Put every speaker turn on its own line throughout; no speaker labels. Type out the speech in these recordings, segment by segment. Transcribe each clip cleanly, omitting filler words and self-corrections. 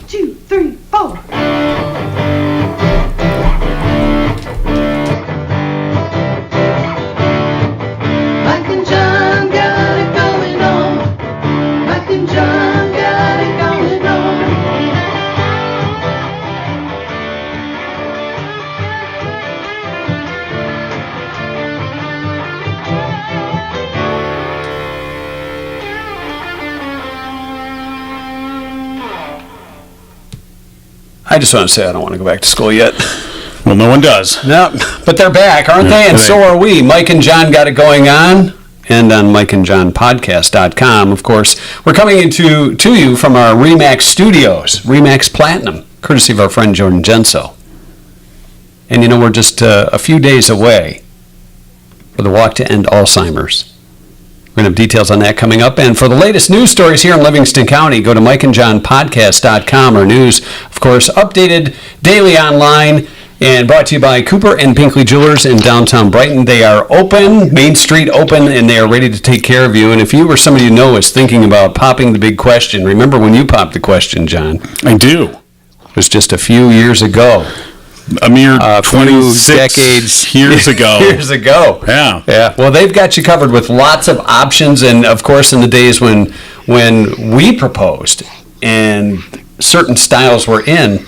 2, 3, 4. Mike and John got it going on. Mike and John got it going on.
I just want to say I don't want to go back to school yet.
Well, no one does.
No, but they're back, aren't they? And so are we. Mike and John got it going on. And on mikeandjohnpodcast.com, of course, we're coming to you from our Remax Studios, Remax Platinum, courtesy of our friend Jordan Genso. And you know, we're just a few days away for the Walk to End Alzheimer's. We're going to have details on that coming up. And for the latest news stories here in Livingston County, go to mikeandjohnpodcast.com. Our news, of course, updated daily online and brought to you by Cooper and Pinkley Jewelers in downtown Brighton. They are open, Main Street open, and they are ready to take care of you. And if you or somebody you know is thinking about popping the big question, remember when you popped the question, John?
I do.
It was just a few years ago.
A mere 26
decades
years ago.
Years ago.
Yeah.
Yeah. Well, they've got you covered with lots of options, and of course, in the days when we proposed and certain styles were in,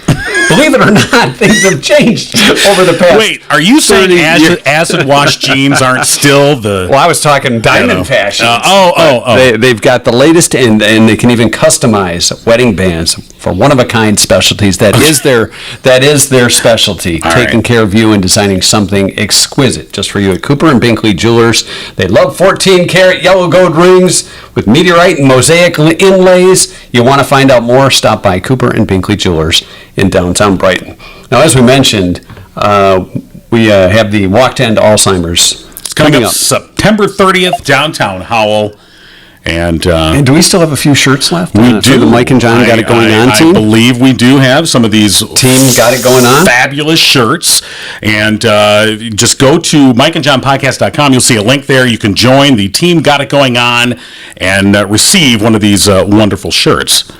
believe it or not, things have changed over the past.
Wait, are you saying acid wash jeans aren't still the?
Well, I was talking diamond fashion. They've got the latest, and they can even customize wedding bands for one-of-a-kind specialties. That is their specialty, taking care of you and designing something exquisite just for you at Cooper and Binkley Jewelers. They love 14-karat yellow gold rings with meteorite and mosaic inlays. You want to find out more? Stop by Cooper and Binkley Jewelers in downtown Brighton. Now, as we mentioned, we have the Walk to End Alzheimer's.
It's coming up September 30th, Downtown Howell. And
do we still have a few shirts left?
We do.
The Mike and John Got It Going On team?
I believe we do have some of these
Team Got It Going On
fabulous shirts. And just go to mikeandjohnpodcast.com. You'll see a link there. You can join the Team Got It Going On and receive one of these wonderful shirts.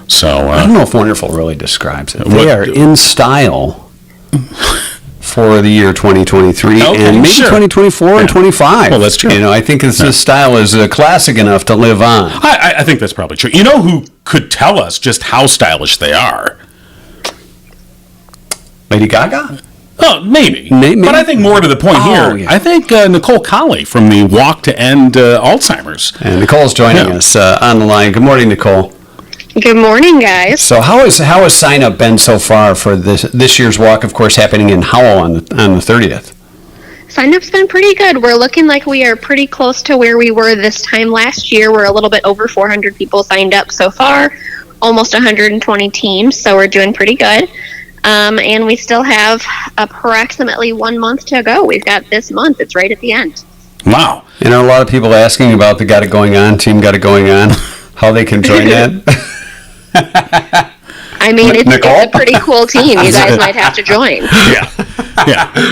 So
I don't know if wonderful really describes it. They are in style for the year 2023 and maybe 2024 and 25.
Well, that's true.
You know, I think this style is classic enough to live on.
I think that's probably true. You know who could tell us just how stylish they are?
Lady Gaga?
Oh, maybe. But I think more to the point here,
yeah.
I think Nicole Colley from the Walk to End Alzheimer's.
And Nicole's joining us on the line. Good morning, Nicole.
Good morning, guys.
So how has sign up been so far for this year's walk, of course, happening in Howell on the 30th?
Sign up's been pretty good. We're looking like we are pretty close to where we were this time last year. We're a little bit over 400 people signed up so far, almost 120 teams, so we're doing pretty good. And we still have approximately 1 month to go. We've got this month. It's right at the end.
Wow.
You know, a lot of people asking about the Got It Going On, Team Got It Going On, how they can join that.
I mean, it's a pretty cool team. You guys might have to join.
Yeah.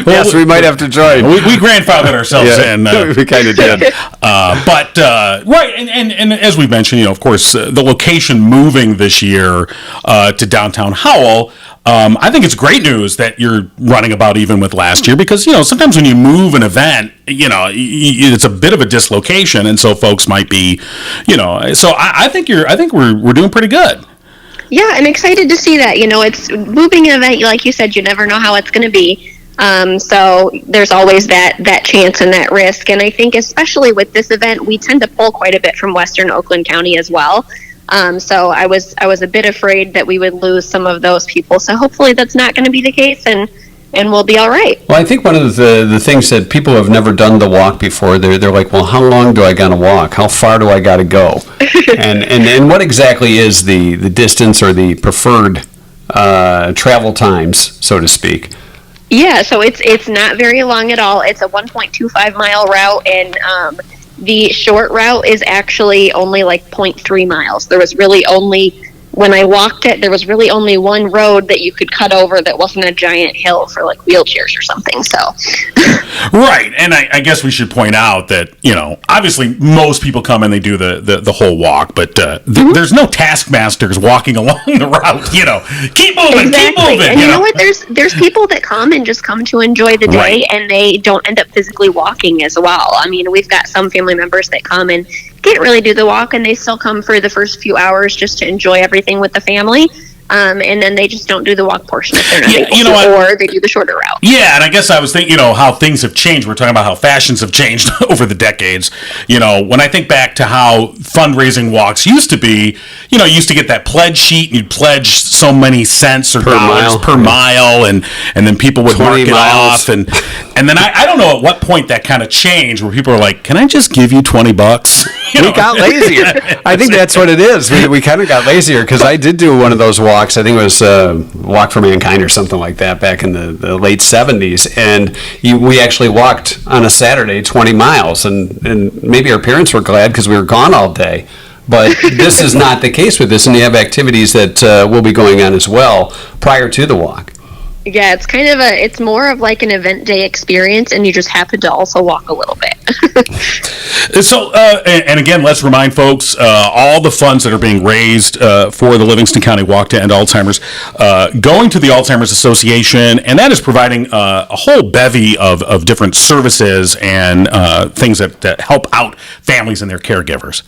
Well,
yes, we might have to join.
We grandfathered ourselves in.
We kind of did.
Right, and as we mentioned, of course, the location moving this year to downtown Howell, I think it's great news that you're running about even with last year because, sometimes when you move an event, it's a bit of a dislocation, and so folks might be, so I think we're doing pretty good.
Yeah, I'm excited to see that. It's moving an event, like you said, you never know how it's going to be. So there's always that chance and that risk. And I think especially with this event, we tend to pull quite a bit from Western Oakland County as well. So I was a bit afraid that we would lose some of those people. So hopefully that's not going to be the case, and we'll be all right.
Well, I think one of the things that people who have never done the walk before, they're like, well, how long do I got to walk? How far do I got to go? and what exactly is the distance or the preferred travel times, so to speak?
Yeah, so it's not very long at all. It's a 1.25 mile route, and the short route is actually only like 0.3 miles. There was really only when I walked it, there was really only one road that you could cut over that wasn't a giant hill for like wheelchairs or something. So,
right, and I guess we should point out that obviously most people come and they do the whole walk, but there's no taskmasters walking along the route. Keep moving,
exactly.
keep moving.
And you know what? There's people that come and just come to enjoy the day,
Right.
and they don't end up physically walking as well. I mean, we've got some family members that come and can't really do the walk, and they still come for the first few hours just to enjoy everything with the family. And then they just don't do the walk portion if they're not able to, or they do the shorter route.
Yeah, and I guess I was thinking, how things have changed. We're talking about how fashions have changed over the decades. When I think back to how fundraising walks used to be, you used to get that pledge sheet, and you'd pledge so many cents or dollars per mile, and then people would mark it off, and then I don't know at what point that kind of changed, where people are like, "Can I just give you $20?"
We got lazier. I think that's what it is. We kind of got lazier, because I did do one of those walks. I think it was Walk for Mankind or something like that back in the late 70s. And we actually walked on a Saturday 20 miles. And maybe our parents were glad because we were gone all day. But this is not the case with this. And you have activities that will be going on as well prior to the walk.
Yeah, it's more of like an event day experience, and you just happen to also walk a little bit.
So, and again, let's remind folks, all the funds that are being raised for the Livingston County Walk to End Alzheimer's, going to the Alzheimer's Association, and that is providing a whole bevy of different services and things that help out families and their caregivers.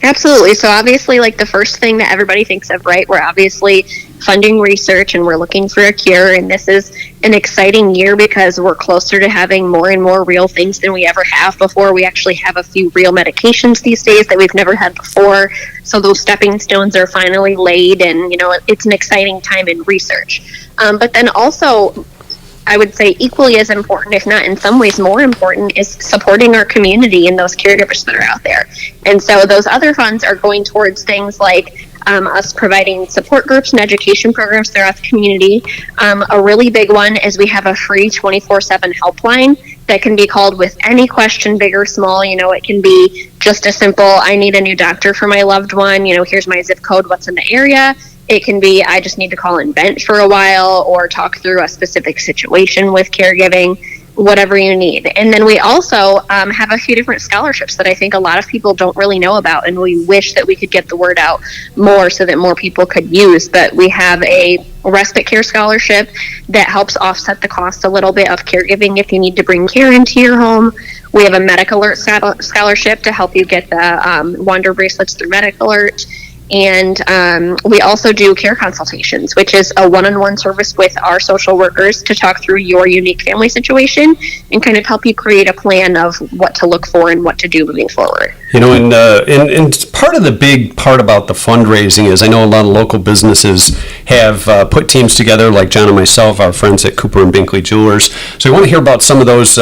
Absolutely. So obviously, like the first thing that everybody thinks of, right? We're obviously funding research, and we're looking for a cure. And this is an exciting year because we're closer to having more and more real things than we ever have before. We actually have a few real medications these days that we've never had before. So those stepping stones are finally laid, and it's an exciting time in research. But then also, I would say equally as important, if not in some ways more important, is supporting our community and those caregivers that are out there. And so those other funds are going towards things like us providing support groups and education programs throughout the community. A really big one is we have a free 24/7 helpline that can be called with any question, big or small. It can be just a simple, I need a new doctor for my loved one. Here's my zip code, what's in the area. It can be, I just need to call and vent for a while, or talk through a specific situation with caregiving, whatever you need. And then we also have a few different scholarships that I think a lot of people don't really know about, and we wish that we could get the word out more so that more people could use. But we have a respite care scholarship that helps offset the cost a little bit of caregiving if you need to bring care into your home. We have a Medic Alert scholarship to help you get the Wander bracelets through Medic Alert. And we also do care consultations, which is a one-on-one service with our social workers to talk through your unique family situation and kind of help you create a plan of what to look for and what to do moving forward.
And part of the big part about the fundraising is I know a lot of local businesses have put teams together, like John and myself, our friends at Cooper and Binkley Jewelers. So we want to hear about some of those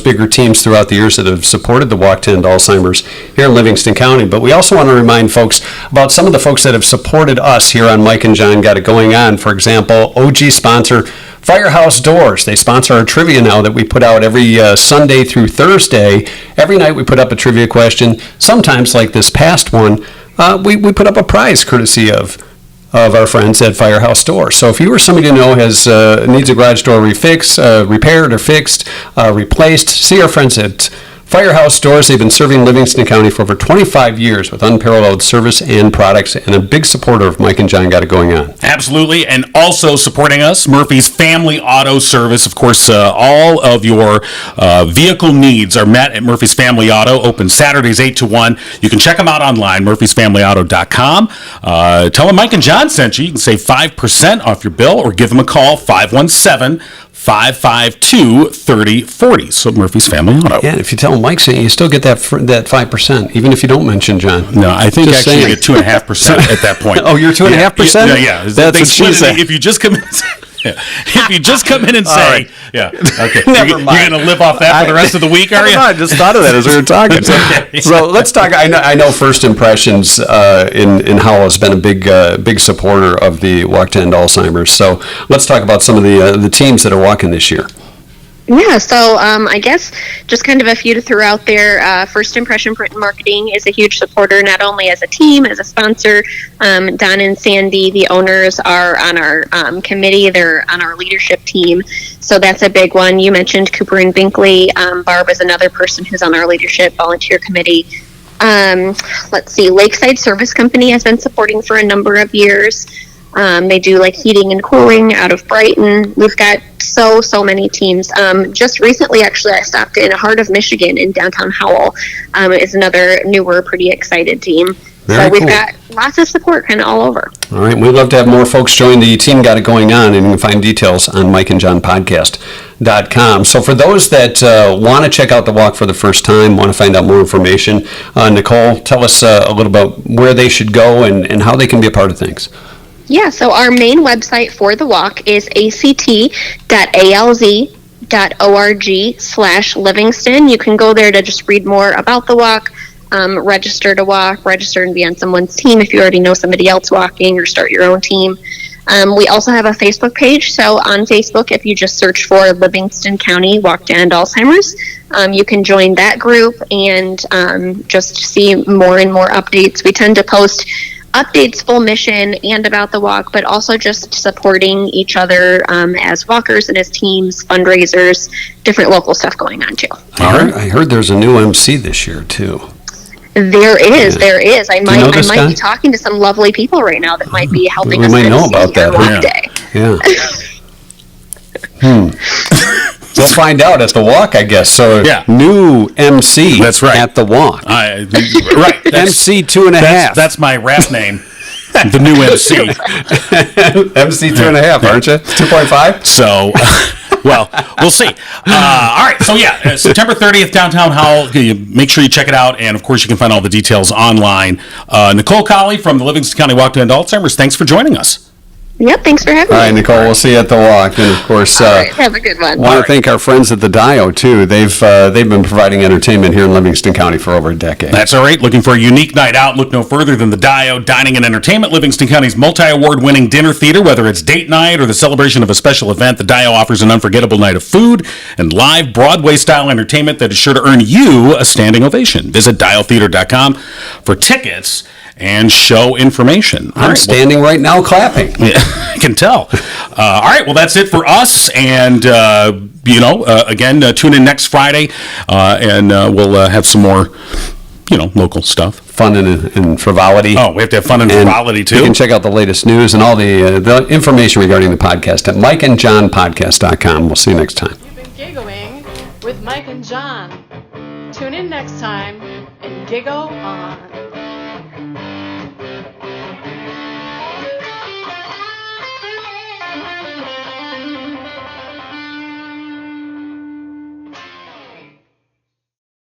bigger teams throughout the years that have supported the Walk to End Alzheimer's here in Livingston County. But we also want to remind folks about some of the folks that have supported us here on Mike and John Got It Going On. For example, OG sponsor Firehouse Doors. They sponsor our trivia now that we put out every Sunday through Thursday. Every night we put up a trivia question. Sometimes, like this past one, we put up a prize courtesy of our friends at Firehouse Doors. So if you or somebody you know needs a garage door repaired or fixed, replaced, see our friends at Firehouse Doors. They've been serving Livingston County for over 25 years with unparalleled service and products, and a big supporter of Mike and John Got It Going On.
Absolutely. And also supporting us, Murphy's Family Auto Service. Of course, all of your vehicle needs are met at Murphy's Family Auto, open Saturdays 8 to 1. You can check them out online, murphysfamilyauto.com. Tell them Mike and John sent you. You can save 5% off your bill, or give them a call, 517-552-3040. So Murphy's Family Auto.
Yeah, if you tell them Mike sent you still get that 5%, even if you don't mention John.
No, I think
Just
actually
saying.
you get 2.5% at that point.
Oh, you're 2.5%?
Yeah.
That's what she said.
If you just come in and say, if you just come in and say,
right.
yeah, okay,
Never
you're
mind.
going to live off that for the rest of the week, are you?
I just thought of that as we were talking.
Okay.
So let's talk. I know First Impressions in Howell has been a big supporter of the Walk to End Alzheimer's. So let's talk about some of the teams that are walking this year.
Yeah, so I guess just kind of a few to throw out there. First Impression Print and Marketing is a huge supporter, not only as a team, as a sponsor. Don and Sandy, the owners, are on our committee. They're on our leadership team, so that's a big one. You mentioned Cooper and Binkley. Barb is another person who's on our leadership volunteer committee. Let's see, Lakeside Service Company has been supporting for a number of years. They do like heating and cooling out of Brighton. We've got so many teams. Just recently, actually, I stopped in Heart of Michigan in Downtown Howell. Is another newer, pretty excited team.
Very
we've
cool.
got lots of support kind of all over.
All right, we'd love to have more folks join the team. Got it going on, and you can find details on mikeandjohnpodcast.com. So for those that want to check out the walk for the first time, want to find out more information, Nicole, tell us a little about where they should go and how they can be a part of things.
Yeah, so our main website for the walk is act.alz.org/Livingston. You can go there to just read more about the walk, register to walk, register and be on someone's team if you already know somebody else walking, or start your own team. We also have a Facebook page. So on Facebook, if you just search for Livingston County Walk to End Alzheimer's, you can join that group and just see more and more updates. We tend to post updates, full mission, and about the walk, but also just supporting each other as walkers and as teams, fundraisers, different local stuff going on too.
I heard there's a new MC this year too.
There is. I might
guy?
be talking to some lovely people right now that might be helping us
might know
MC
about that.
our walk day.
Yeah. We'll find out at the walk, I guess. So new MC.
That's right.
At the walk.
Right.
MC 2.5.
That's my rap name. The new MC.
MC 2.5, aren't you? 2.5?
So, well, we'll see. All right. So, September 30th, Downtown Howell. Make sure you check it out. And, of course, you can find all the details online. Nicole Colley from the Livingston County Walk to End Alzheimer's. Thanks for joining us.
Yep, thanks for having me.
All right, Nicole, we'll see you at the walk. And, of course,
have a good one.
Want to thank our friends at the Dio, too. They've been providing entertainment here in Livingston County for over a decade.
That's all right. Looking for a unique night out? Look no further than the Dio Dining and Entertainment, Livingston County's multi-award winning dinner theater. Whether it's date night or the celebration of a special event, the Dio offers an unforgettable night of food and live Broadway-style entertainment that is sure to earn you a standing ovation. Visit diotheater.com for tickets and show information.
I'm standing right now clapping.
Yeah, I can tell. All right, well, that's it for us. And, again, tune in next Friday, and we'll have some more, local stuff.
Fun and frivolity.
Oh, we have to have fun and frivolity, too.
You can check out the latest news and all the information regarding the podcast at mikeandjohnpodcast.com. We'll see you next time.
You've been giggling with Mike and John. Tune in next time and giggle on.